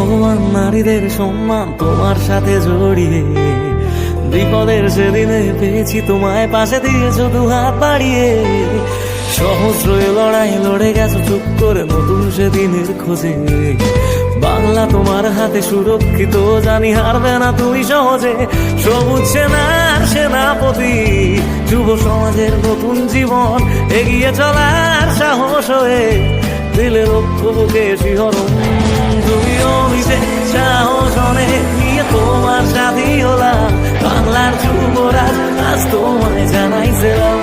ভগবান নারীদের সম্মান তোমার সাথে জড়িয়ে, বিপদের সেদিনে পেয়েছি তোমায়, পাশে দিয়েছো দু হাত বাড়িয়ে। সহস্র লড়াই লড়ে গেছো চুপ করে নতুন সেদিনের খোঁজে। বাংলা তোমার হাতে সুরক্ষিত, জানি হারবে না তুমি সহজে। সবুজ সেনার সেনাপতি, যুব সমাজের নতুন জীবন, এগিয়ে চলার সাহস হয়ে দিলে লক্ষ্য বুকে শিহরণ। তুমি অভিষেক সাহস অনেক নিয়ে তোমার সাথী হলাম, বাংলার যুবরাজ আজ তোমায় জানাইছিলাম।